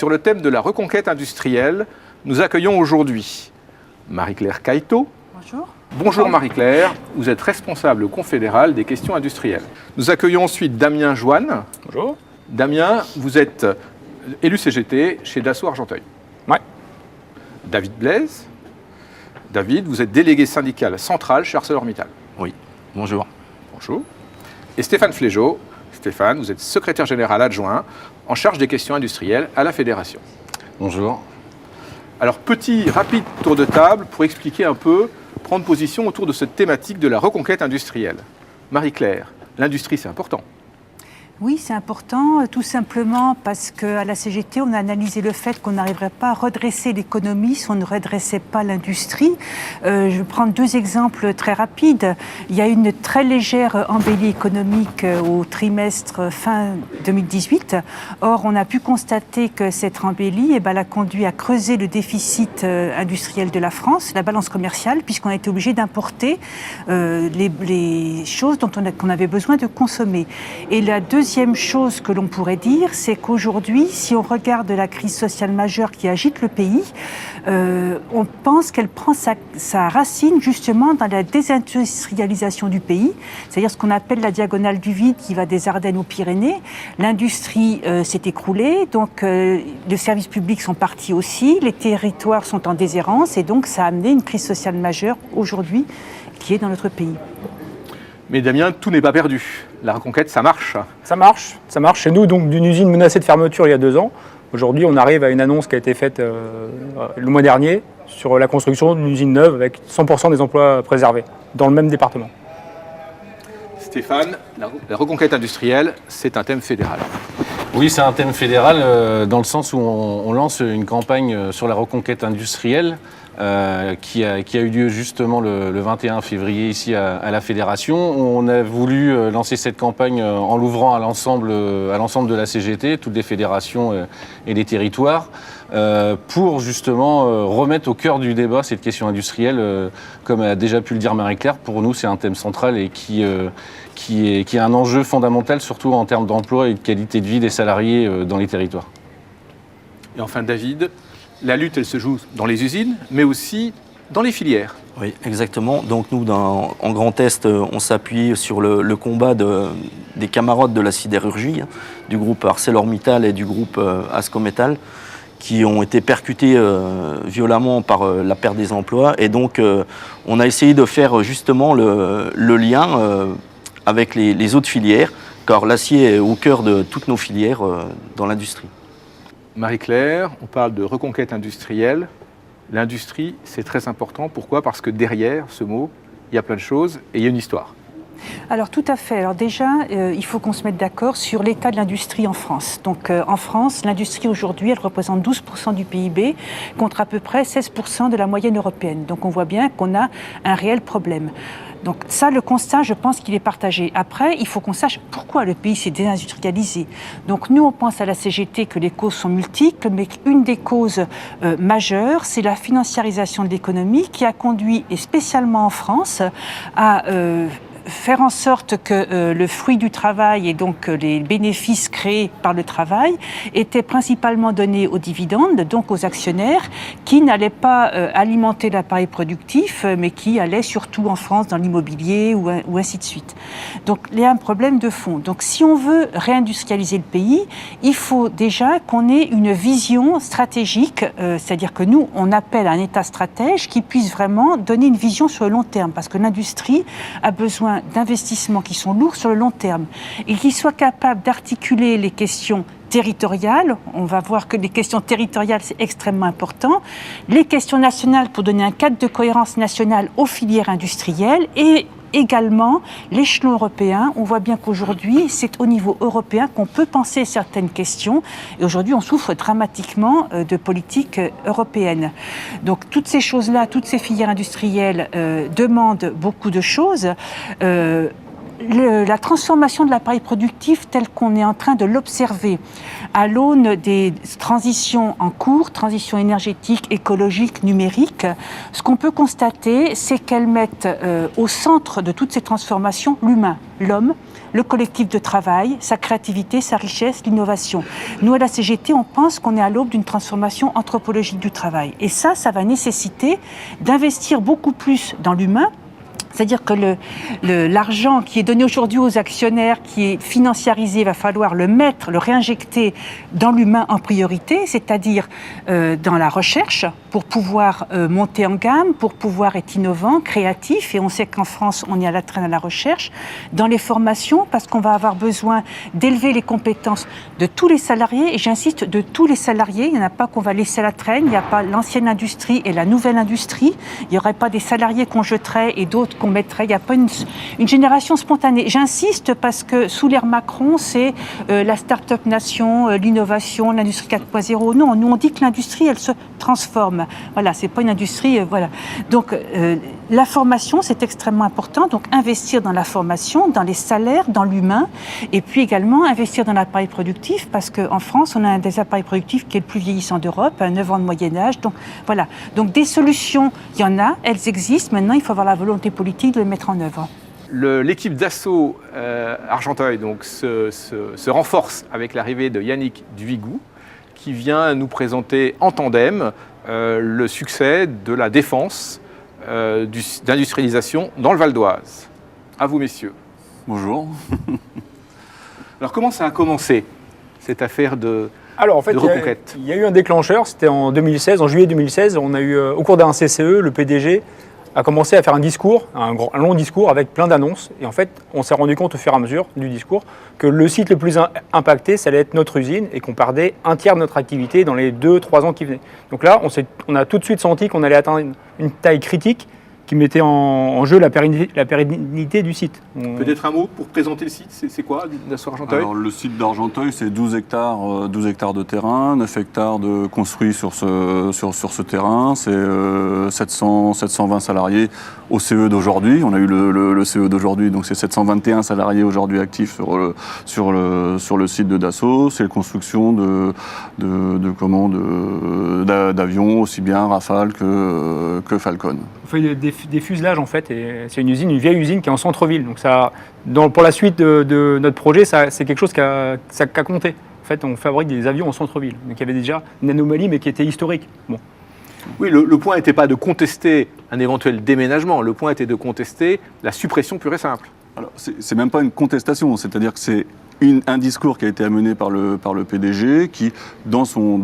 sur le thème de la reconquête industrielle, nous accueillons aujourd'hui Marie-Claire Cailleteau. Bonjour. Bonjour Marie-Claire, vous êtes responsable confédérale des questions industrielles. Nous accueillons ensuite Damien Joanne. Bonjour. Damien, vous êtes élu CGT chez Dassault Argenteuil. Ouais. David Blaise. David, vous êtes délégué syndical central chez ArcelorMittal. Oui, bonjour. Bonjour. Et Stéphane Flégeau. Stéphane, vous êtes secrétaire général adjoint en charge des questions industrielles à la Fédération. Bonjour. Alors, petit, rapide tour de table pour expliquer un peu, prendre position autour de cette thématique de la reconquête industrielle. Marie-Claire, l'industrie, c'est important. Oui, c'est important, tout simplement parce qu'à la CGT, on a analysé le fait qu'on n'arriverait pas à redresser l'économie si on ne redressait pas l'industrie. Je vais prendre deux exemples très rapides. Il y a une très légère embellie économique au trimestre fin 2018. Or, on a pu constater que cette embellie elle a conduit à creuser le déficit industriel de la France, la balance commerciale, puisqu'on a été obligé d'importer les choses qu'on avait besoin de consommer. Et la deuxième chose que l'on pourrait dire, c'est qu'aujourd'hui, si on regarde la crise sociale majeure qui agite le pays, on pense qu'elle prend sa racine justement dans la désindustrialisation du pays, c'est-à-dire ce qu'on appelle la diagonale du vide qui va des Ardennes aux Pyrénées. L'industrie s'est écroulée, donc les services publics sont partis aussi, les territoires sont en déshérence et donc ça a amené une crise sociale majeure aujourd'hui qui est dans notre pays. Mais Damien, tout n'est pas perdu. La reconquête, ça marche. Ça marche chez nous, donc d'une usine menacée de fermeture il y a 2 ans. Aujourd'hui, on arrive à une annonce qui a été faite le mois dernier sur la construction d'une usine neuve avec 100% des emplois préservés dans le même département. Stéphane, la reconquête industrielle, c'est un thème fédéral. Oui, c'est un thème fédéral dans le sens où on lance une campagne sur la reconquête industrielle qui a eu lieu justement le 21 février ici à la Fédération. On a voulu lancer cette campagne en l'ouvrant à l'ensemble de la CGT, toutes les fédérations et les territoires, pour justement remettre au cœur du débat cette question industrielle. Comme a déjà pu le dire Marie-Claire, pour nous c'est un thème central et qui est un enjeu fondamental, surtout en termes d'emploi et de qualité de vie des salariés dans les territoires. Et enfin David, la lutte, elle se joue dans les usines, mais aussi dans les filières. Oui, exactement. Donc nous, en Grand Est, on s'appuie sur le combat des camarades de la sidérurgie, du groupe ArcelorMittal et du groupe Ascométal, qui ont été percutés violemment par la perte des emplois. Et donc, on a essayé de faire justement le lien avec les autres filières, car l'acier est au cœur de toutes nos filières dans l'industrie. Marie-Claire, on parle de reconquête industrielle. L'industrie, c'est très important. Pourquoi ? Parce que derrière ce mot, il y a plein de choses et il y a une histoire. Alors tout à fait. Alors déjà, il faut qu'on se mette d'accord sur l'état de l'industrie en France. Donc en France, l'industrie aujourd'hui, elle représente 12% du PIB contre à peu près 16% de la moyenne européenne. Donc on voit bien qu'on a un réel problème. Donc ça, le constat, je pense qu'il est partagé. Après, il faut qu'on sache pourquoi le pays s'est désindustrialisé. Donc nous, on pense à la CGT que les causes sont multiples, mais une des causes majeures, c'est la financiarisation de l'économie qui a conduit, et spécialement en France, à faire en sorte que le fruit du travail et donc les bénéfices créés par le travail étaient principalement donnés aux dividendes, donc aux actionnaires, qui n'allaient pas alimenter l'appareil productif, mais qui allaient surtout en France dans l'immobilier ou ainsi de suite. Donc il y a un problème de fond. Donc si on veut réindustrialiser le pays, il faut déjà qu'on ait une vision stratégique, c'est-à-dire que nous, on appelle un État stratège qui puisse vraiment donner une vision sur le long terme, parce que l'industrie a besoin d'investissements qui sont lourds sur le long terme et qui soient capables d'articuler les questions territoriales. On va voir que les questions territoriales, c'est extrêmement important. Les questions nationales pour donner un cadre de cohérence nationale aux filières industrielles et également l'échelon européen. On voit bien qu'aujourd'hui, c'est au niveau européen qu'on peut penser certaines questions. Et aujourd'hui, on souffre dramatiquement de politique européenne. Donc, toutes ces choses-là, toutes ces filières industrielles demandent beaucoup de choses. la transformation de l'appareil productif telle qu'on est en train de l'observer à l'aune des transitions en cours, transition énergétique, écologique, numérique, ce qu'on peut constater, c'est qu'elles mettent au centre de toutes ces transformations l'humain, l'homme, le collectif de travail, sa créativité, sa richesse, l'innovation. Nous, à la CGT, on pense qu'on est à l'aube d'une transformation anthropologique du travail. Et ça va nécessiter d'investir beaucoup plus dans l'humain. C'est-à-dire que l'argent qui est donné aujourd'hui aux actionnaires, qui est financiarisé, il va falloir le réinjecter dans l'humain en priorité, c'est-à-dire dans la recherche, pour pouvoir monter en gamme, pour pouvoir être innovant, créatif, et on sait qu'en France, on est à la traîne à la recherche, dans les formations, parce qu'on va avoir besoin d'élever les compétences de tous les salariés, et j'insiste, de tous les salariés, il n'y en a pas qu'on va laisser à la traîne, il n'y a pas l'ancienne industrie et la nouvelle industrie, il n'y aurait pas des salariés qu'on jeterait et d'autres qu'on mettrait, il n'y a pas une génération spontanée. J'insiste parce que sous l'ère Macron, c'est la start-up nation, l'innovation, l'industrie 4.0. Non, nous on dit que l'industrie, elle se transforme. Voilà, c'est pas une industrie, voilà. Donc la formation, c'est extrêmement important. Donc investir dans la formation, dans les salaires, dans l'humain, et puis également investir dans l'appareil productif, parce qu'en France, on a un des appareils productifs qui est le plus vieillissant d'Europe, 9 ans de moyen âge. Donc voilà. Donc des solutions, il y en a, elles existent. Maintenant, il faut avoir la volonté politique de les mettre en œuvre. L'équipe Dassault Argenteuil donc, se renforce avec l'arrivée de Yannick Duigou, qui vient nous présenter en tandem le succès de la défense d'industrialisation dans le Val d'Oise. À vous, messieurs. Bonjour. Alors, comment ça a commencé, cette affaire de Alors, en fait, reconquête? il y a eu un déclencheur, c'était en 2016, en juillet 2016, on a eu, au cours d'un CCE, le PDG a commencé à faire un discours, un long discours avec plein d'annonces. Et en fait, on s'est rendu compte au fur et à mesure du discours que le site le plus impacté, ça allait être notre usine et qu'on perdait un tiers de notre activité dans les 2-3 ans qui venaient. Donc là, on a tout de suite senti qu'on allait atteindre une taille critique qui mettait en jeu la pérennité du site. Peut-être un mot pour présenter le site, c'est quoi Dassault Argenteuil? Alors, le site d'Argenteuil, c'est 12 hectares de terrain, 9 hectares de construits sur ce terrain, c'est 720 salariés au CE d'aujourd'hui. On a eu le CE d'aujourd'hui, donc c'est 721 salariés aujourd'hui actifs sur le site de Dassault. C'est la construction d'avions, aussi bien Rafale que Falcon. On fait des fuselages en fait, et c'est une vieille usine qui est en centre-ville. Donc ça, pour la suite de notre projet, c'est quelque chose qui a compté. En fait, on fabrique des avions en centre-ville. Donc il y avait déjà une anomalie, mais qui était historique. Bon. Oui, le point n'était pas de contester un éventuel déménagement, le point était de contester la suppression pure et simple. Alors, c'est même pas une contestation, c'est-à-dire que c'est un discours qui a été amené par le PDG qui, dans son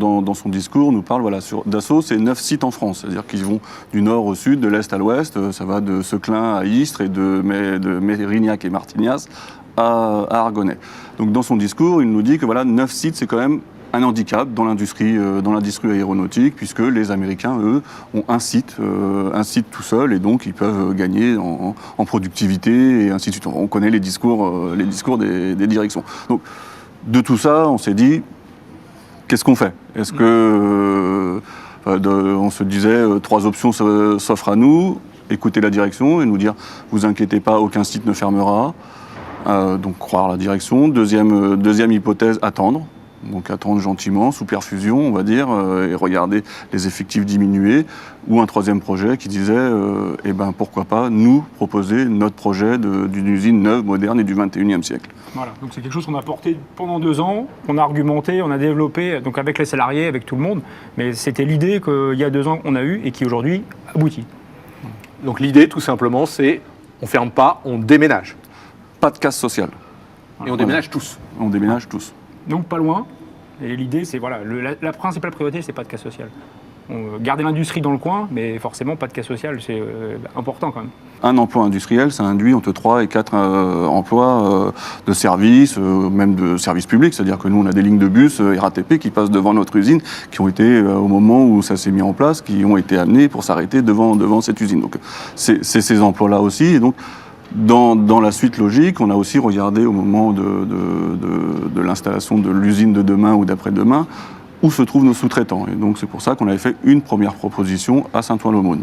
discours, nous parle, voilà, sur Dassault, c'est 9 sites en France, c'est-à-dire qu'ils vont du nord au sud, de l'est à l'ouest, ça va de Seclin à Istres et de Mérignac et Martignas à Argonay. Donc dans son discours, il nous dit que voilà, 9 sites, c'est quand même un handicap dans l'industrie aéronautique, puisque les Américains, eux, ont un site tout seul, et donc ils peuvent gagner en productivité, et ainsi de suite. On connaît les discours des directions. Donc, de tout ça, on s'est dit, qu'est-ce qu'on fait? Est-ce que, on se disait, 3 options s'offrent à nous, écouter la direction et nous dire, vous inquiétez pas, aucun site ne fermera. Donc croire la direction. Deuxième hypothèse, attendre. Donc attendre gentiment, sous perfusion, on va dire, et regarder les effectifs diminuer. Ou un troisième projet qui disait, pourquoi pas nous proposer notre projet d'une usine neuve, moderne et du 21e siècle. Voilà, donc c'est quelque chose qu'on a porté pendant 2 ans, qu'on a argumenté, on a développé, donc avec les salariés, avec tout le monde. Mais c'était l'idée qu'il y a 2 ans qu'on a eue et qui aujourd'hui aboutit. Donc l'idée, tout simplement, c'est on ne ferme pas, on déménage. Pas de casse sociale. Et on déménage tous. On déménage tous. Donc pas loin. Et l'idée, c'est voilà, la principale priorité, c'est pas de cas social. Garder l'industrie dans le coin, mais forcément pas de cas social, c'est important quand même. Un emploi industriel, ça induit entre 3 et 4 emplois de services, même de services publics. C'est-à-dire que nous, on a des lignes de bus RATP qui passent devant notre usine, qui ont été, au moment où ça s'est mis en place, qui ont été amenés pour s'arrêter devant cette usine. Donc c'est ces emplois-là aussi. Et donc, dans la suite logique, on a aussi regardé au moment de l'installation de l'usine de demain ou d'après-demain, où se trouvent nos sous-traitants. Et donc c'est pour ça qu'on avait fait une première proposition à Saint-Ouen-l'Aumône.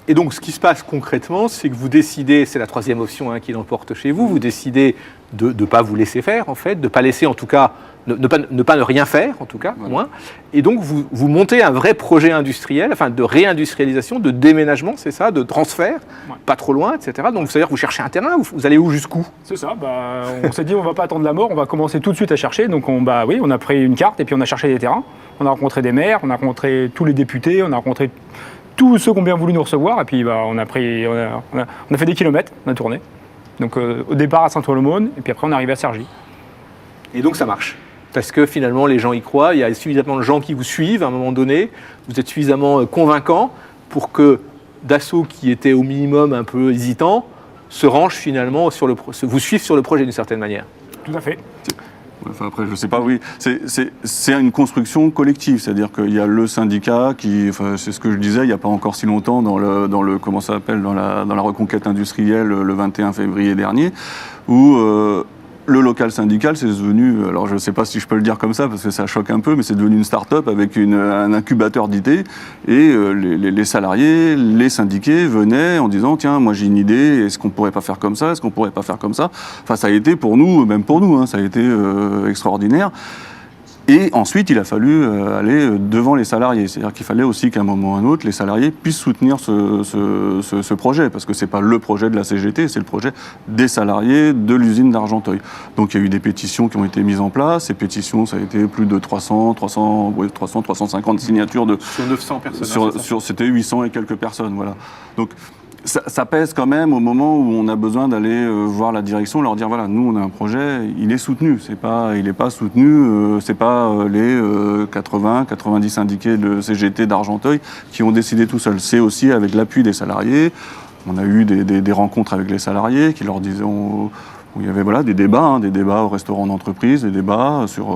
Et donc, ce qui se passe concrètement, c'est que vous décidez, c'est la troisième option qui l'emporte chez vous, vous décidez de ne pas vous laisser faire, en fait, de ne pas laisser, en tout cas, ne pas rien faire, en tout cas, Voilà. moins. Et donc, vous montez un vrai projet industriel, enfin, de réindustrialisation, de déménagement, c'est ça, de transfert, pas trop loin, etc. Donc, c'est-à-dire que vous cherchez un terrain, vous allez où, jusqu'où? C'est ça, on s'est dit on va pas attendre la mort, on va commencer tout de suite à chercher. Donc on a pris une carte et puis on a cherché des terrains. On a rencontré des maires, on a rencontré tous les députés, on a rencontré tous ceux qui ont bien voulu nous recevoir. Et puis on a fait des kilomètres, on a tourné. Donc au départ à Saint-Ouen-l'Aumône et puis après on est arrivé à Cergy. Et donc, ça marche. Parce que finalement, les gens y croient, il y a suffisamment de gens qui vous suivent à un moment donné, vous êtes suffisamment convaincant pour que Dassault, qui était au minimum un peu hésitant, se range finalement vous suive sur le projet d'une certaine manière. Tout à fait. Enfin, après, je sais pas, oui. C'est une construction collective, c'est-à-dire qu'il y a le syndicat c'est ce que je disais il n'y a pas encore si longtemps dans le comment ça s'appelle, dans la reconquête industrielle le 21 février dernier, où le local syndical, c'est devenu, alors je ne sais pas si je peux le dire comme ça parce que ça choque un peu, mais c'est devenu une start-up avec un incubateur d'idées et les salariés, les syndiqués venaient en disant tiens, moi j'ai une idée, est-ce qu'on ne pourrait pas faire comme ça, est-ce qu'on ne pourrait pas faire comme ça. Enfin, ça a été pour nous, même pour nous, ça a été extraordinaire. Et ensuite, il a fallu aller devant les salariés. C'est-à-dire qu'il fallait aussi qu'à un moment ou à un autre, les salariés puissent soutenir ce projet. Parce que ce n'est pas le projet de la CGT, c'est le projet des salariés de l'usine d'Argenteuil. Donc il y a eu des pétitions qui ont été mises en place. Ces pétitions, ça a été plus de 350 signatures. Sur 900 personnes. C'était 800 et quelques personnes. Voilà. Donc, ça pèse quand même au moment où on a besoin d'aller voir la direction, leur dire voilà, nous on a un projet, il est soutenu, il n'est pas soutenu, c'est pas les 90 syndiqués de CGT d'Argenteuil qui ont décidé tout seuls. C'est aussi avec l'appui des salariés. On a eu des rencontres avec les salariés qui leur disaient où il y avait des débats, des débats au restaurant d'entreprise, des débats sur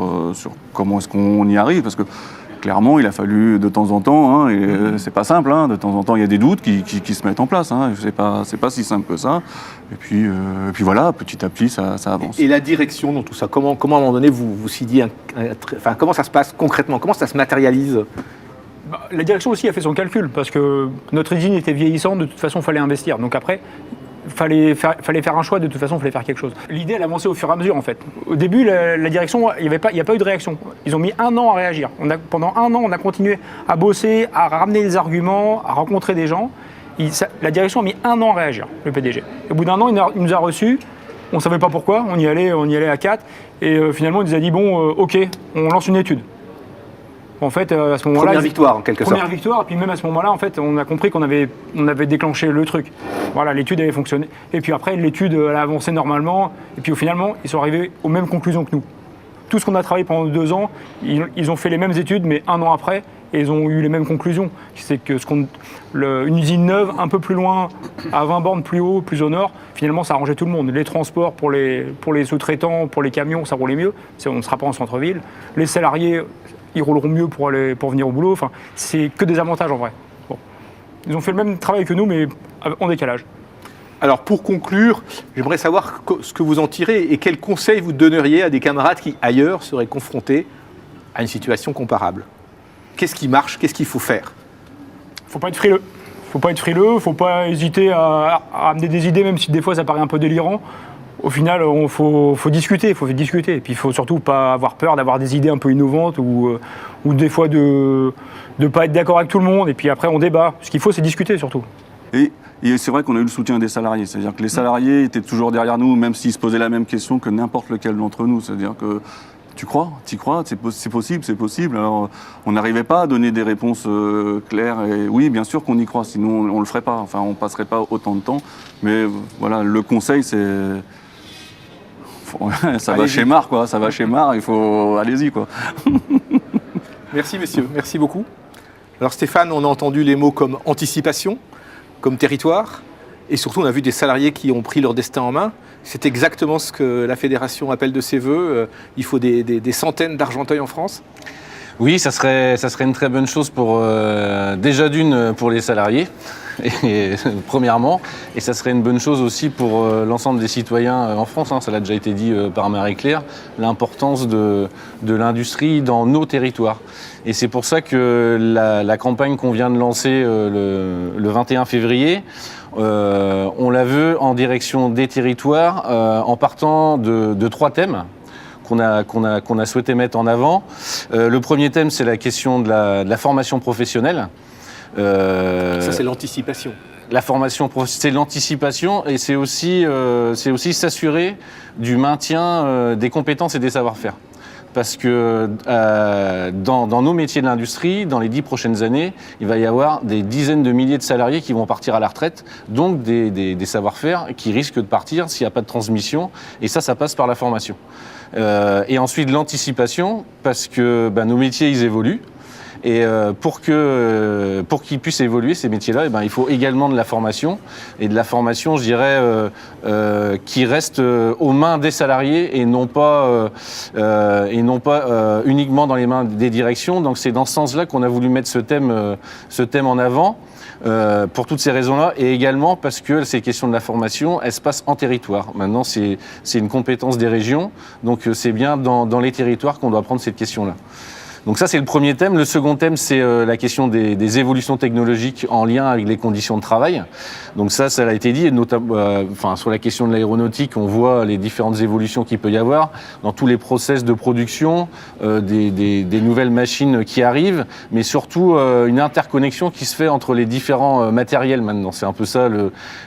comment est-ce qu'on y arrive, parce que clairement, il a fallu de temps en temps, et c'est pas simple, de temps en temps, il y a des doutes qui se mettent en place. C'est pas si simple que ça. Et puis voilà, petit à petit, ça avance. Et la direction dans tout ça, comment à un moment donné vous signez comment ça se passe concrètement, comment ça se matérialise? La direction aussi a fait son calcul, parce que notre usine était vieillissante, de toute façon, il fallait investir. Donc après, fallait faire un choix, de toute façon, il fallait faire quelque chose. L'idée, elle avançait au fur et à mesure, en fait. Au début, la direction, il n'y a pas eu de réaction. Ils ont mis 1 an à réagir. Pendant 1 an, on a continué à bosser, à ramener des arguments, à rencontrer des gens. La direction a mis 1 an à réagir, le PDG. Et au bout d'1 an, il nous a reçus. On ne savait pas pourquoi, on y allait à 4. Et finalement, il nous a dit, OK, on lance une étude. En fait, à ce moment-là, première victoire en quelque sorte. Première victoire, et puis même à ce moment-là, en fait, on a compris qu'on avait déclenché le truc. Voilà, l'étude avait fonctionné. Et puis après, l'étude elle a avancé normalement. Et puis finalement, ils sont arrivés aux mêmes conclusions que nous. Tout ce qu'on a travaillé pendant 2 ans, ils ont fait les mêmes études, mais 1 an après, et ils ont eu les mêmes conclusions. C'est que une usine neuve, un peu plus loin, à 20 bornes plus haut, plus au nord, finalement, ça arrangeait tout le monde. Les transports pour les sous-traitants, pour les camions, ça roulait mieux. On ne sera pas en centre-ville. Les salariés, ils rouleront mieux pour venir au boulot. Enfin, c'est que des avantages en vrai. Bon. Ils ont fait le même travail que nous, mais en décalage. Alors pour conclure, j'aimerais savoir ce que vous en tirez et quels conseils vous donneriez à des camarades qui, ailleurs, seraient confrontés à une situation comparable. Qu'est-ce qui marche? Qu'est-ce qu'il faut faire? Il ne faut pas être frileux. Il ne faut pas hésiter à amener des idées, même si des fois ça paraît un peu délirant. Au final, il faut discuter. Et puis il ne faut surtout pas avoir peur d'avoir des idées un peu innovantes ou des fois de ne pas être d'accord avec tout le monde. Et puis après, on débat. Ce qu'il faut, c'est discuter surtout. Et c'est vrai qu'on a eu le soutien des salariés. C'est-à-dire que les salariés étaient toujours derrière nous, même s'ils se posaient la même question que n'importe lequel d'entre nous. C'est-à-dire que tu crois, c'est possible. Alors, on n'arrivait pas à donner des réponses claires. Et oui, bien sûr qu'on y croit, sinon on ne le ferait pas. Enfin, on ne passerait pas autant de temps. Mais voilà, le conseil, c'est... ça va chez Marc, quoi. Ça va chez Marc, il faut... Allez-y, quoi. Merci, messieurs. Merci beaucoup. Alors, Stéphane, on a entendu les mots comme anticipation, comme territoire, et surtout, on a vu des salariés qui ont pris leur destin en main. C'est exactement ce que la Fédération appelle de ses voeux. Il faut des centaines d'Argenteuil en France. Oui, ça serait une très bonne chose déjà pour les salariés. premièrement, et ça serait une bonne chose aussi pour l'ensemble des citoyens en France, ça l'a déjà été dit par Marie-Claire, l'importance de l'industrie dans nos territoires. Et c'est pour ça que la campagne qu'on vient de lancer le 21 février, on la veut en direction des territoires, en partant de 3 thèmes qu'on a souhaité mettre en avant. Le premier thème, c'est la question de la formation professionnelle. Ça, c'est l'anticipation. La formation, c'est l'anticipation et c'est aussi s'assurer du maintien des compétences et des savoir-faire. Parce que dans nos métiers de l'industrie, dans les 10 prochaines années, il va y avoir des dizaines de milliers de salariés qui vont partir à la retraite, donc des savoir-faire qui risquent de partir s'il n'y a pas de transmission, et ça passe par la formation. Et ensuite l'anticipation, parce que nos métiers, ils évoluent. Et pour qu'ils puissent évoluer, ces métiers-là, il faut également de la formation. Et de la formation, je dirais, qui reste aux mains des salariés et non pas uniquement dans les mains des directions. Donc c'est dans ce sens-là qu'on a voulu mettre ce thème en avant. Pour toutes ces raisons-là, et également parce que ces questions de la formation, elles se passent en territoire. Maintenant, c'est une compétence des régions, donc c'est bien dans les territoires qu'on doit prendre cette question-là. Donc ça, c'est le premier thème. Le second thème, c'est la question des évolutions technologiques en lien avec les conditions de travail. Donc ça a été dit, et notamment sur la question de l'aéronautique, on voit les différentes évolutions qu'il peut y avoir dans tous les process de production, des nouvelles machines qui arrivent, mais surtout une interconnexion qui se fait entre les différents matériels maintenant. C'est un peu ça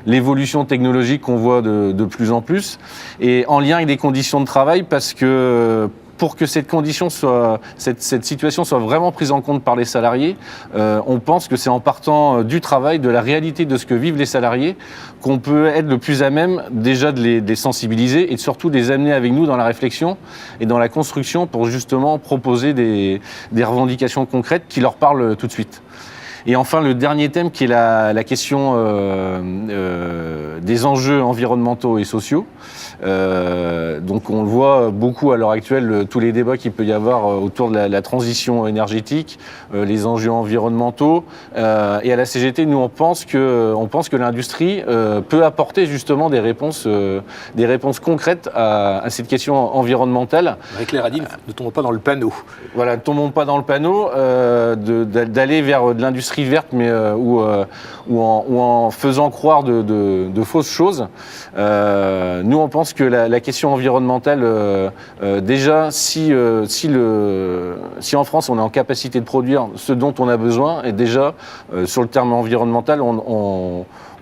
l'évolution technologique qu'on voit de plus en plus. Et en lien avec des conditions de travail, parce que pour que cette situation soit vraiment prise en compte par les salariés, on pense que c'est en partant du travail, de la réalité de ce que vivent les salariés, qu'on peut être le plus à même déjà de les sensibiliser et surtout de les amener avec nous dans la réflexion et dans la construction pour justement proposer des revendications concrètes qui leur parlent tout de suite. Et enfin, le dernier thème qui est la question des enjeux environnementaux et sociaux. Donc on le voit beaucoup à l'heure actuelle, tous les débats qu'il peut y avoir autour de la transition énergétique, les enjeux environnementaux. Et à la CGT, nous on pense que l'industrie peut apporter justement des réponses concrètes à cette question environnementale. Marie-Claire a dit, ne tombons pas dans le panneau. Voilà, ne tombons pas dans le panneau, d'aller vers de l'industrie verte, mais ou en faisant croire de fausses choses. Nous on pense que la question environnementale, déjà, si en France on est en capacité de produire ce dont on a besoin, et déjà sur le terme environnemental,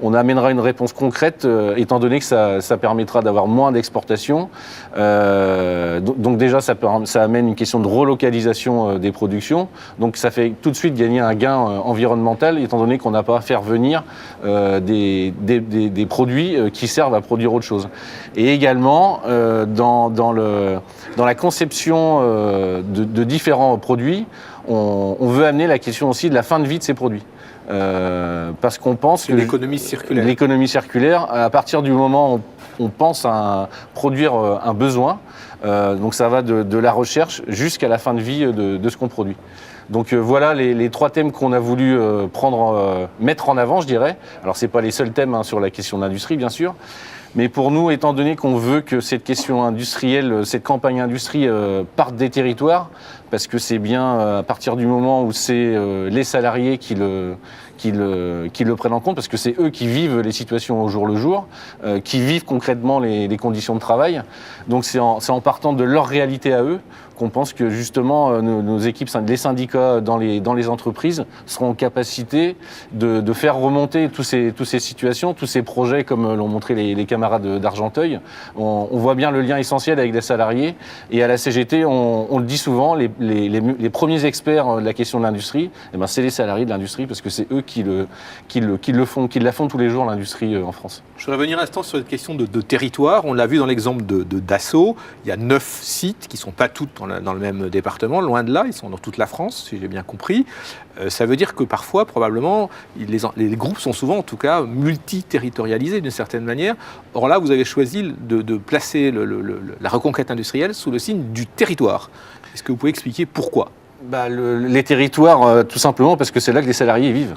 on amènera une réponse concrète, étant donné que ça permettra d'avoir moins d'exportation. Donc déjà, ça amène une question de relocalisation des productions. Donc ça fait tout de suite gagner un gain environnemental, étant donné qu'on n'a pas à faire venir des produits qui servent à produire autre chose. Et également, dans la conception de différents produits, on veut amener la question aussi de la fin de vie de ces produits. Parce qu'on pense que l'économie circulaire. L'économie circulaire, à partir du moment où on pense à produire un besoin, donc ça va de la recherche jusqu'à la fin de vie de ce qu'on produit. Donc voilà les 3 thèmes qu'on a voulu mettre en avant, je dirais. Alors c'est pas les seuls thèmes sur la question de l'industrie, bien sûr. Mais pour nous, étant donné qu'on veut que cette question industrielle, cette campagne industrie parte des territoires, parce que c'est bien à partir du moment où c'est les salariés qui le prennent en compte, parce que c'est eux qui vivent les situations au jour le jour, qui vivent concrètement les conditions de travail. Donc c'est en partant de leur réalité à eux qu'on pense que justement nos équipes, les syndicats dans les entreprises seront en capacité de faire remonter toutes ces situations, tous ces projets comme l'ont montré les camarades d'Argenteuil. On voit bien le lien essentiel avec les salariés, et à la CGT, on le dit souvent, les premiers experts de la question de l'industrie, c'est les salariés de l'industrie, parce que c'est eux qui la font tous les jours, l'industrie en France. Je voudrais revenir un instant sur cette question de territoire. On l'a vu dans l'exemple de Dassault. Il y a 9 sites qui ne sont pas tous dans le même département, loin de là, ils sont dans toute la France, si j'ai bien compris. Ça veut dire que parfois, probablement, les groupes sont souvent, en tout cas, multiterritorialisés d'une certaine manière. Or là, vous avez choisi de placer la reconquête industrielle sous le signe du territoire. Est-ce que vous pouvez expliquer pourquoi ? Les territoires, tout simplement parce que c'est là que les salariés vivent.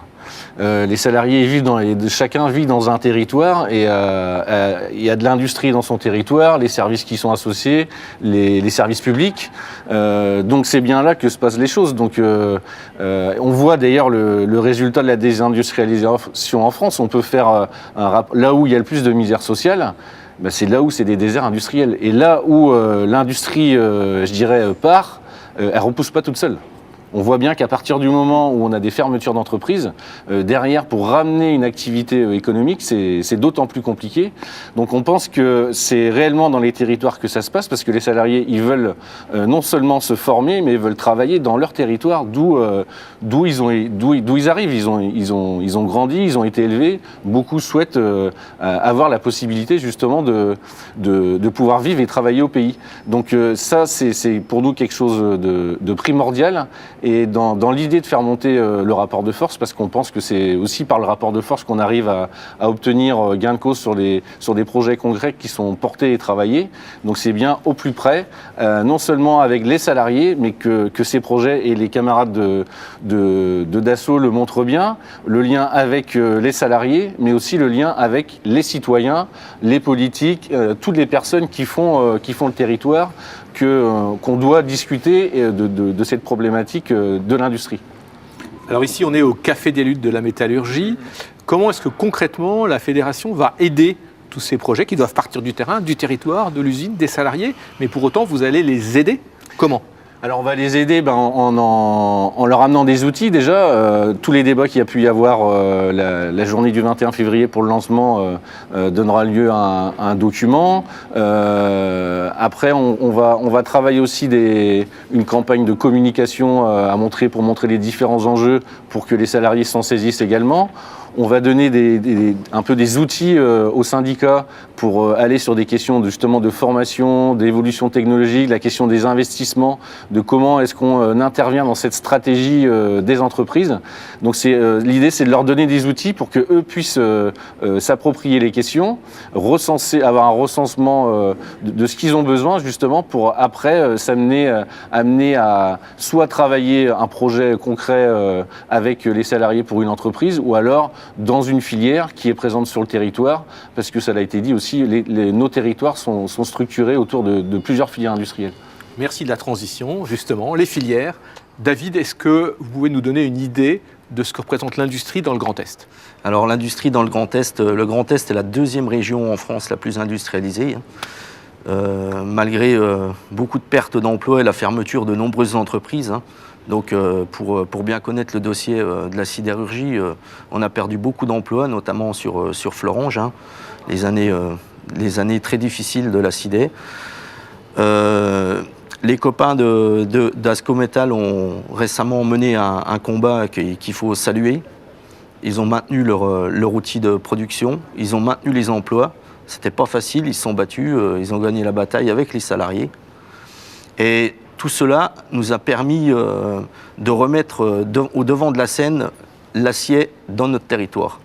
Les salariés vivent chacun vit dans un territoire et il y a de l'industrie dans son territoire, les services qui sont associés, les services publics. Donc c'est bien là que se passent les choses. Donc on voit d'ailleurs le résultat de la désindustrialisation en France. On peut faire là où il y a le plus de misère sociale. C'est là où c'est des déserts industriels. Et là où l'industrie, je dirais, part, elle ne repousse pas toute seule. On voit bien qu'à partir du moment où on a des fermetures d'entreprises, derrière, pour ramener une activité économique, c'est d'autant plus compliqué. Donc on pense que c'est réellement dans les territoires que ça se passe, parce que les salariés, ils veulent non seulement se former, mais ils veulent travailler dans leur territoire, d'où ils arrivent. Ils ont grandi, ils ont été élevés. Beaucoup souhaitent avoir la possibilité justement de pouvoir vivre et travailler au pays. Donc ça, c'est pour nous quelque chose de primordial. Et dans l'idée de faire monter le rapport de force, parce qu'on pense que c'est aussi par le rapport de force qu'on arrive à obtenir gain de cause sur des projets concrets qui sont portés et travaillés. Donc c'est bien au plus près, non seulement avec les salariés, mais que ces projets et les camarades de Dassault le montrent bien, le lien avec les salariés, mais aussi le lien avec les citoyens, les politiques, toutes les personnes qui font le territoire, qu'on doit discuter de cette problématique de l'industrie. Alors ici, on est au Café des luttes de la métallurgie. Comment est-ce que concrètement la fédération va aider tous ces projets qui doivent partir du terrain, du territoire, de l'usine, des salariés, mais pour autant, vous allez les aider? Comment? Alors on va les aider en leur amenant des outils déjà. Tous les débats qu'il y a pu y avoir la journée du 21 février pour le lancement donnera lieu à un document. Après on va travailler aussi une campagne de communication pour montrer les différents enjeux pour que les salariés s'en saisissent également. On va donner un peu des outils aux syndicats pour aller sur des questions justement de formation, d'évolution technologique, la question des investissements, de comment est-ce qu'on intervient dans cette stratégie des entreprises. Donc l'idée, c'est de leur donner des outils pour qu'eux puissent s'approprier les questions, avoir un recensement de ce qu'ils ont besoin justement pour après amener à soit travailler un projet concret avec les salariés pour une entreprise, ou alors dans une filière qui est présente sur le territoire, parce que ça l'a été dit aussi, nos territoires sont structurés autour de plusieurs filières industrielles. Merci de la transition, justement. Les filières. David, est-ce que vous pouvez nous donner une idée de ce que représente l'industrie dans le Grand Est? Alors l'industrie dans le Grand Est est la deuxième région en France la plus industrialisée. Malgré beaucoup de pertes d'emplois et la fermeture de nombreuses entreprises. Donc pour bien connaître le dossier de la sidérurgie, on a perdu beaucoup d'emplois, notamment sur Florange, les années très difficiles de la sidé. Les copains d'Ascométal ont récemment mené un combat qu'il faut saluer. Ils ont maintenu leur outil de production, ils ont maintenu les emplois. C'était pas facile, ils se sont battus, ils ont gagné la bataille avec les salariés. Et tout cela nous a permis de remettre au devant de la scène l'acier dans notre territoire.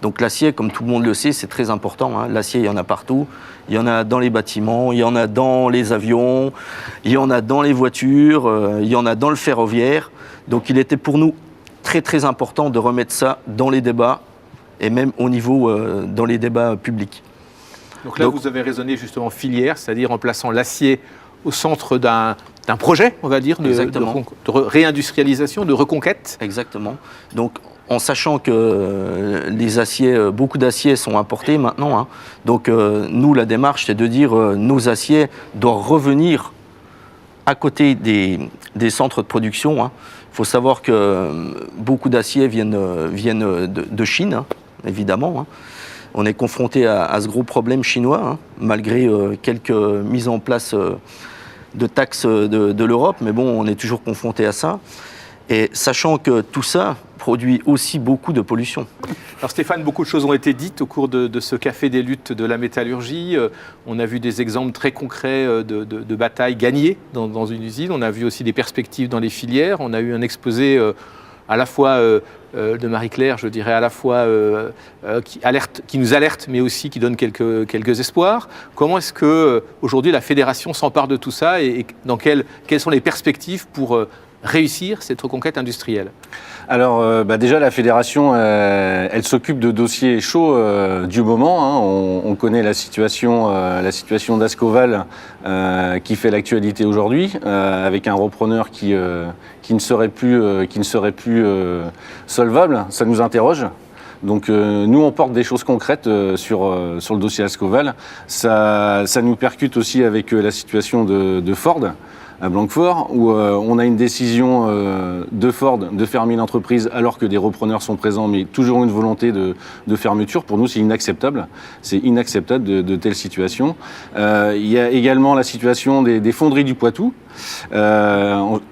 Donc l'acier, comme tout le monde le sait, c'est très important. L'acier, il y en a partout. Il y en a dans les bâtiments, il y en a dans les avions, il y en a dans les voitures, il y en a dans le ferroviaire. Donc il était pour nous très très important de remettre ça dans les débats et même au niveau dans les débats publics. Donc là, vous avez raisonné justement filière, c'est-à-dire en plaçant l'acier au centre d'un projet, on va dire, de réindustrialisation, de reconquête. Exactement. Donc, en sachant que les aciers, beaucoup d'aciers sont importés maintenant. Donc, nous, la démarche, c'est de dire nos aciers doivent revenir à côté des centres de production. Il faut savoir que beaucoup d'aciers viennent de Chine, évidemment. On est confronté à ce gros problème chinois, malgré quelques mises en place de taxes de l'Europe, mais bon, on est toujours confronté à ça. Et sachant que tout ça produit aussi beaucoup de pollution. Alors Stéphane, beaucoup de choses ont été dites au cours de ce Café des luttes de la métallurgie. On a vu des exemples très concrets de batailles gagnées dans une usine. On a vu aussi des perspectives dans les filières. On a eu un exposé à la fois de Marie-Claire, je dirais, à la fois qui nous alerte, mais aussi qui donne quelques espoirs. Comment est-ce qu'aujourd'hui la fédération s'empare de tout ça et quelles sont les perspectives pour réussir cette reconquête industrielle? Alors déjà la fédération, elle s'occupe de dossiers chauds du moment. Hein. On connaît la situation d'Ascoval qui fait l'actualité aujourd'hui, avec un repreneur qui ne serait plus solvable. Ça nous interroge. Donc nous on porte des choses concrètes sur le dossier Ascoval. Ça nous percute aussi avec la situation de Ford à Blanquefort, où on a une décision de Ford de fermer l'entreprise alors que des repreneurs sont présents, mais toujours une volonté de fermeture. Pour nous, c'est inacceptable. C'est inacceptable de telles situations. Il y a également la situation des fonderies du Poitou,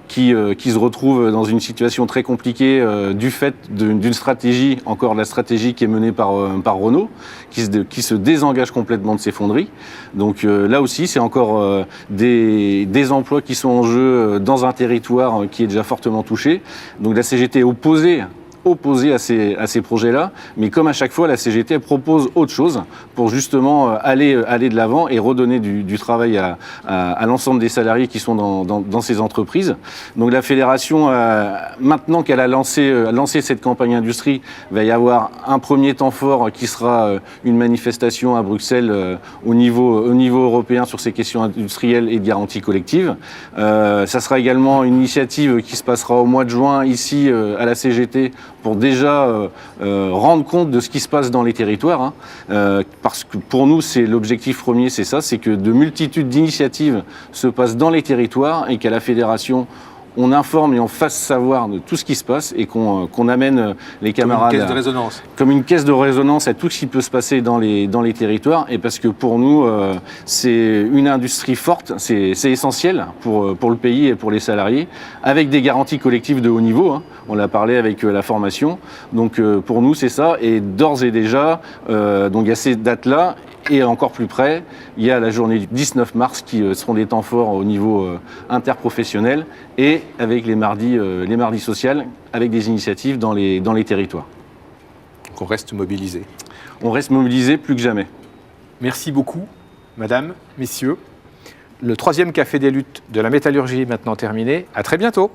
qui se retrouvent dans une situation très compliquée du fait d'une stratégie, encore la stratégie qui est menée par Renault, qui se désengage complètement de ces fonderies. Donc là aussi, c'est encore des emplois qui sont en jeu dans un territoire qui est déjà fortement touché. Donc la CGT est opposée à ces projets-là, mais comme à chaque fois, la CGT elle propose autre chose pour justement aller de l'avant et redonner du travail à l'ensemble des salariés qui sont dans ces entreprises. Donc la fédération, maintenant qu'elle a lancé cette campagne industrie, va y avoir un premier temps fort qui sera une manifestation à Bruxelles au niveau européen sur ces questions industrielles et de garantie collective. Ça sera également une initiative qui se passera au mois de juin ici à la CGT pour déjà rendre compte de ce qui se passe dans les territoires. Hein, parce que pour nous, c'est l'objectif premier, c'est ça, c'est que de multitudes d'initiatives se passent dans les territoires et qu'à la fédération, on informe et on fasse savoir de tout ce qui se passe et qu'on amène les camarades comme une caisse de résonance. Comme une caisse de résonance à tout ce qui peut se passer dans les territoires. Et parce que pour nous, c'est une industrie forte, c'est essentiel pour le pays et pour les salariés, avec des garanties collectives de haut niveau. Hein. On l'a parlé avec la formation. Donc pour nous, c'est ça. Et d'ores et déjà, donc il y a ces dates-là. Et encore plus près, il y a la journée du 19 mars qui seront des temps forts au niveau interprofessionnel et avec les mardis sociaux, avec des initiatives dans les territoires. Donc on reste mobilisé. On reste mobilisé plus que jamais. Merci beaucoup, madame, messieurs. Le 3e café des luttes de la métallurgie est maintenant terminé. À très bientôt.